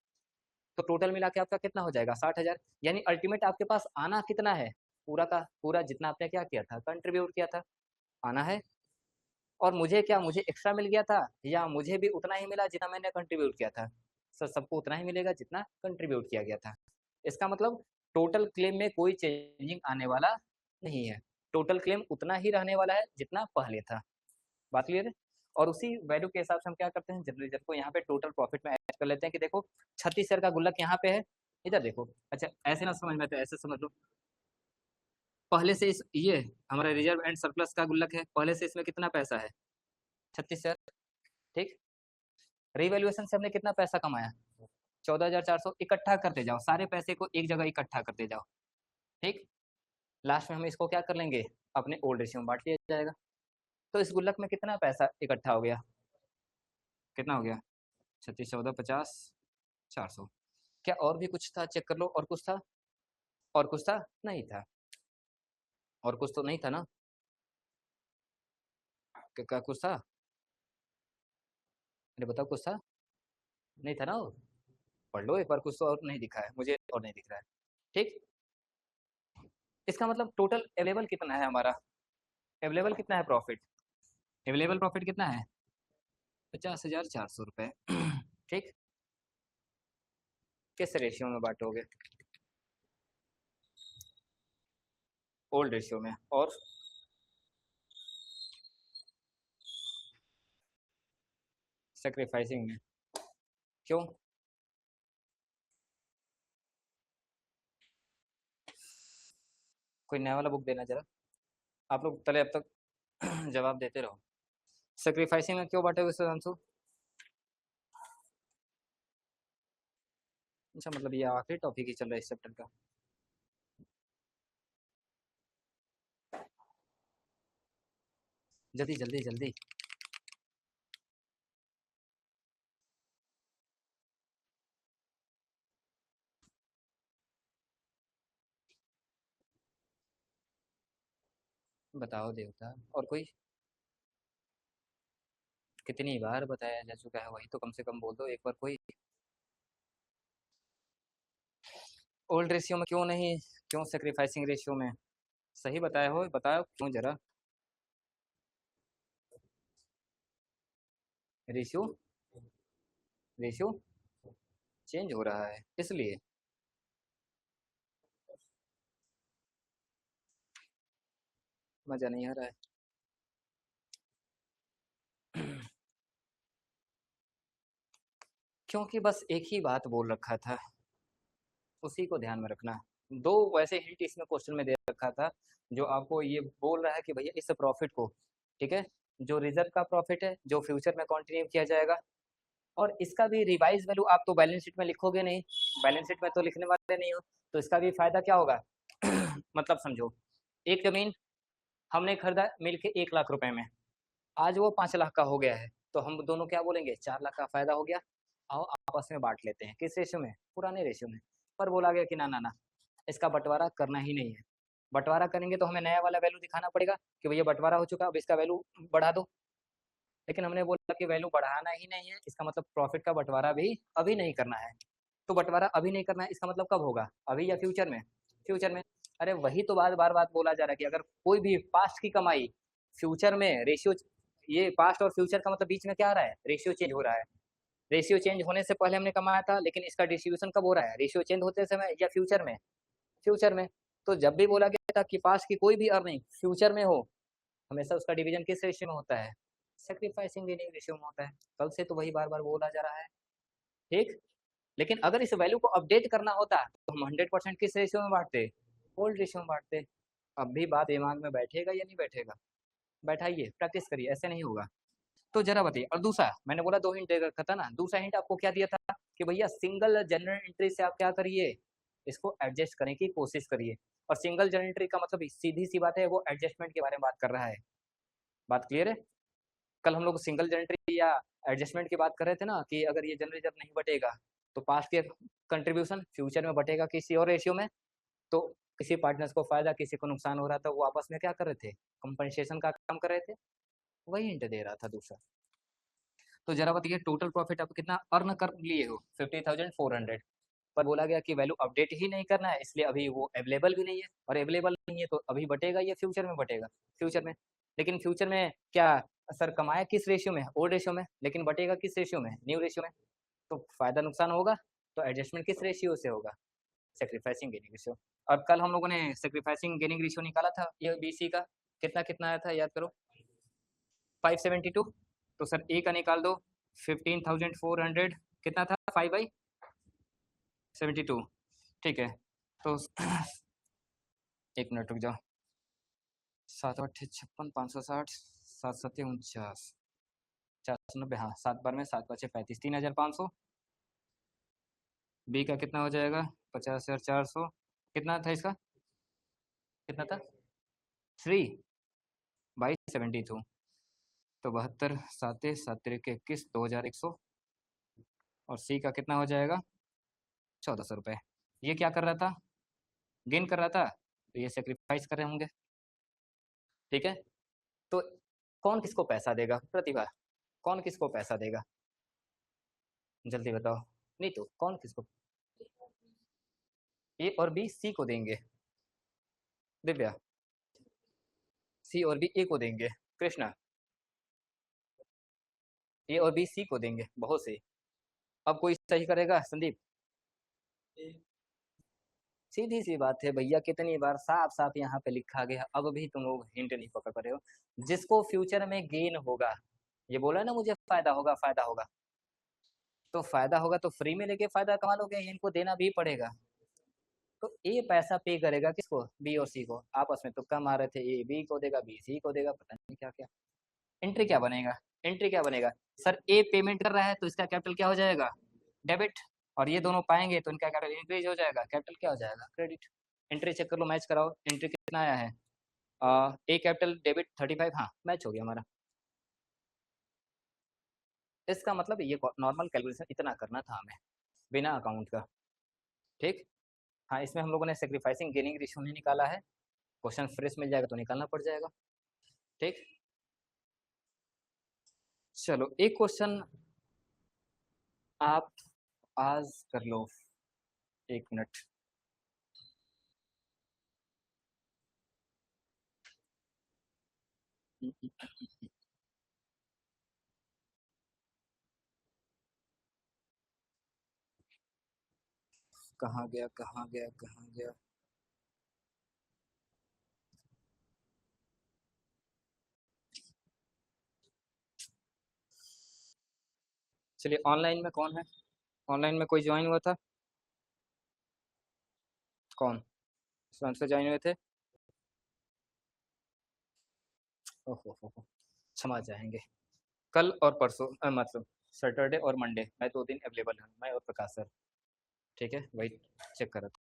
तो टोटल मिला के आपका कितना हो जाएगा, 60,000। यानी अल्टीमेट आपके पास आना कितना है, पूरा का पूरा जितना आपने क्या किया था, कंट्रीब्यूट किया था, आना है। और मुझे क्या, मुझे एक्स्ट्रा मिल गया था, या मुझे भी उतना ही मिला जितना मैंने कंट्रीब्यूट किया था, सर सबको उतना ही मिलेगा जितना कंट्रीब्यूट किया गया था। इसका मतलब टोटल क्लेम में कोई चेंजिंग आने वाला नहीं है, टोटल क्लेम उतना ही रहने वाला है जितना पहले था। बात क्लियर है। और उसी वैल्यू के हिसाब से हम क्या करते हैं, जनरल रिजर्व को यहाँ पे टोटल प्रॉफिट में ऐड कर लेते हैं कि देखो 36,000 का गुल्लक यहाँ पे है, इधर देखो, अच्छा ऐसे ना समझ में, तो ऐसे समझ लो, पहले से इस ये हमारा रिजर्व एंड सरप्लस का गुल्लक है, पहले से इसमें कितना पैसा है, 36,000, ठीक। रिवैल्यूएशन से हमने कितना पैसा कमाया, 14,400। इकट्ठा करते जाओ, सारे पैसे को एक जगह इकट्ठा करते जाओ, ठीक। लास्ट में हम इसको क्या कर लेंगे, अपने ओल्ड रेशियो में बांट लिया जाएगा। तो इस गुल्लक में कितना पैसा इकट्ठा हो गया, कितना हो गया, 36, 14, 50, 400। क्या और भी कुछ था, चेक कर लो, और कुछ था, और कुछ था, नहीं था, और कुछ तो नहीं था ना, क्या कुछ था, अरे बताओ, कुछ था, नहीं था ना, और पढ़ लो एक बार, कुछ तो और नहीं दिखा है मुझे, और नहीं दिख रहा है, ठीक। इसका मतलब टोटल अवेलेबल कितना है हमारा, अवेलेबल कितना है प्रॉफिट, अवेलेबल प्रॉफिट कितना है, 50,400 रुपये। ठीक। किस रेशियो में बांटोगे, ओल्ड रेशियो में, और सेक्रीफाइसिंग में, क्यों, कोई नया वाला बुक देना जरा, आप लोग पहले अब तक जवाब देते रहो। सेक्रीफाइसिंग में क्यों बांटे हुए अंशु, अच्छा मतलब ये आखिरी टॉपिक ही चल रहा है इस चैप्टर का। जल्दी जल्दी जल्दी, बताओ देवता, और कोई, कितनी बार बताया जा चुका है, वही तो कम से कम बोल दो एक बार कोई। ओल्ड रेशियो में क्यों नहीं, क्यों सेक्रीफाइसिंग रेशियो में, सही बताया हो, बताओ क्यों जरा, रेशियो, रेशियो चेंज हो रहा है इसलिए, मजा नहीं आ रहा है। क्योंकि बस एक ही बात बोल रखा था, उसी को ध्यान में रखना। दो वैसे हिंट इसमें क्वेश्चन में दे रखा था, जो आपको ये बोल रहा है कि भैया इस प्रॉफिट को, ठीक है, जो रिजर्व का प्रॉफिट है, जो फ्यूचर में कंटिन्यू किया जाएगा, और इसका भी रिवाइज वैल्यू आप तो बैलेंस शीट में लिखोगे नहीं, बैलेंस शीट में तो लिखने वाले नहीं हो, तो इसका भी फायदा क्या होगा। मतलब समझो, एक जमीन हमने खरीदा मिल के 1 लाख रुपए में, आज वो 5 लाख का हो गया है, तो हम दोनों क्या बोलेंगे, 4 लाख का फायदा हो गया, आओ आपस में बांट लेते हैं, किस रेशियो में, पुराने रेशियो में। पर बोला गया कि ना ना ना, इसका बंटवारा करना ही नहीं है, बंटवारा करेंगे तो हमें नया वाला वैल्यू दिखाना पड़ेगा कि भैया बंटवारा हो चुका, अब इसका वैल्यू बढ़ा दो। लेकिन हमने बोला कि वैल्यू बढ़ाना ही नहीं है, इसका मतलब प्रॉफिट का बंटवारा भी अभी नहीं करना है। तो बंटवारा अभी नहीं करना है, इसका मतलब कब होगा, अभी या फ्यूचर में, फ्यूचर में। अरे वही तो बार बार बात बोला जा रहा है कि अगर कोई भी पास्ट की कमाई फ्यूचर में रेशियो, ये पास्ट और फ्यूचर का मतलब बीच में क्या आ रहा है, रेशियो चेंज हो रहा है। रेशियो चेंज होने से पहले हमने कमाया था, लेकिन इसका डिस्ट्रीब्यूशन कब हो रहा है, रेशियो चेंज होते समय या फ्यूचर में, फ्यूचर में। तो जब भी बोला गया था कि पास्ट की कोई भी अर्निंग फ्यूचर में हो, हमेशा उसका डिवीजन किस रेशियो में होता है, सेक्रीफाइसिंग गेनिंग रेशियो में होता है। कल से तो वही बार बार बोला जा रहा है, ठीक। लेकिन अगर इस वैल्यू को अपडेट करना होता तो हम 100% किस रेशियो में बांटते, ओल्ड रेशियो में बांटते। अब भी बात दिमाग में बैठेगा या नहीं बैठेगा, बैठाइए, प्रैक्टिस करिए, ऐसे नहीं होगा। तो जरा बताइए, और दूसरा मैंने बोला 2 हिंट दे रखा था ना, दूसरा हिंट आपको क्या दिया था कि भैया सिंगल जनरल एंट्री से आप क्या करिए, इसको एडजस्ट करने की कोशिश करिए। और सिंगल जनरल एंट्री का मतलब सीधी सी बात है, वो एडजस्टमेंट के बारे में बात कर रहा है। बात क्लियर है। कल हम लोग सिंगल जनरल एंट्री या एडजस्टमेंट की बात कर रहे थे ना, कि अगर ये जनरल रिजर्व नहीं बटेगा तो पास्ट के कंट्रीब्यूशन फ्यूचर में बटेगा किसी और रेशियो में, तो किसी पार्टनर्स को फायदा, किसी को नुकसान हो रहा था, वो आपस में क्या कर रहे थे, कंपनसेशन का काम कर रहे थे। वही हिंट दे रहा था दूसरा। तो जरा बताइए, टोटल प्रॉफिट आप कितना अर्न कर लिए हो, 50,400। पर बोला गया कि वैल्यू अपडेट ही नहीं करना है, इसलिए अभी वो अवेलेबल भी नहीं है, और अवेलेबल नहीं है तो अभी बटेगा या फ्यूचर में बटेगा, फ्यूचर में। लेकिन फ्यूचर में क्या, सर कमाया किस रेशियो में, ओल्ड रेशियो में, लेकिन बटेगा किस रेशियो में, न्यू रेशियो में। तो फायदा नुकसान होगा, तो एडजस्टमेंट किस रेशियो से होगा, सेक्रीफाइसिंग गेनिंग रेशियो। और कल हम लोगों ने सेक्रीफाइसिंग गेनिंग रेशियो निकाला था, ये बीसी का कितना कितना आया था, याद करो, 572। तो सर ए का निकाल दो, 15,400 कितना था, 5/72, ठीक है। तो 1 मिनट रुक जाओ, 7 8 56 560, 7 7 49, 490, हाँ 7 बार में 7 5 35, 3500। बी का कितना हो जाएगा? 50,400। कितना था इसका? कितना था? 3 बाई 72। तो 72, 7 7 के 21, 2100। और सी का कितना हो जाएगा? 1400 रुपये। ये क्या कर रहा था? गेन कर रहा था, तो ये सेक्रीफाइस कर रहे होंगे। ठीक है, तो कौन किसको पैसा देगा? प्रतिभा, कौन किसको पैसा देगा? जल्दी बताओ। नहीं तो कौन किसको? ए और बी सी को देंगे। दिव्या, सी और बी ए को देंगे। कृष्णा, ए और बी सी को देंगे। बहुत सही। अब कोई सही करेगा? संदीप, सीधी सी बात है भैया, कितनी बार साफ साफ यहाँ पे लिखा गया, अब भी तुम लोग हिंट नहीं पकड़ पा रहे हो। जिसको फ्यूचर में गेन होगा, ये बोला ना मुझे फायदा होगा, फायदा होगा, तो फायदा होगा तो फ्री में लेके फायदा कमा लोगे, इनको देना भी पड़ेगा। तो ए पैसा पे करेगा किसको? बी और सी को। आपस में तुक्का मार रहे थे, ए बी को देगा, बी सी को देगा, पता नहीं क्या क्या। एंट्री क्या बनेगा? एंट्री क्या बनेगा? सर ए पेमेंट कर रहा है तो इसका कैपिटल क्या हो जाएगा? डेबिट। और ये दोनों पाएंगे तो इनका कैपिटल इंक्रीज हो जाएगा, कैपिटल क्या हो जाएगा? क्रेडिट। एंट्री चेक कर लो, मैच कराओ। एंट्री कितना आया है? ए कैपिटल डेबिट 35, हाँ मैच हो गया हमारा। इसका मतलब ये नॉर्मल कैलकुलेशन इतना करना था हमें, बिना अकाउंट का। ठीक। हाँ, इसमें हम लोगों ने सेक्रीफाइसिंग गेनिंग रेशियो नहीं निकाला है। क्वेश्चन फ्रेश मिल जाएगा तो निकालना पड़ जाएगा। ठीक, चलो एक क्वेश्चन आप आज कर लो। 1 मिनट। कहाँ गया, कहाँ गया, कहाँ गया? चलिए, ऑनलाइन में कौन है? ऑनलाइन में कोई ज्वाइन हुआ था? कौन कौन से ज्वाइन हुए थे? ओहो हो, क्षमा चाहेंगे। कल और परसों, मतलब सैटरडे और मंडे, मैं 2 दिन अवेलेबल हूँ, मैं और प्रकाश सर। ठीक है, वही चेक कर रहा था।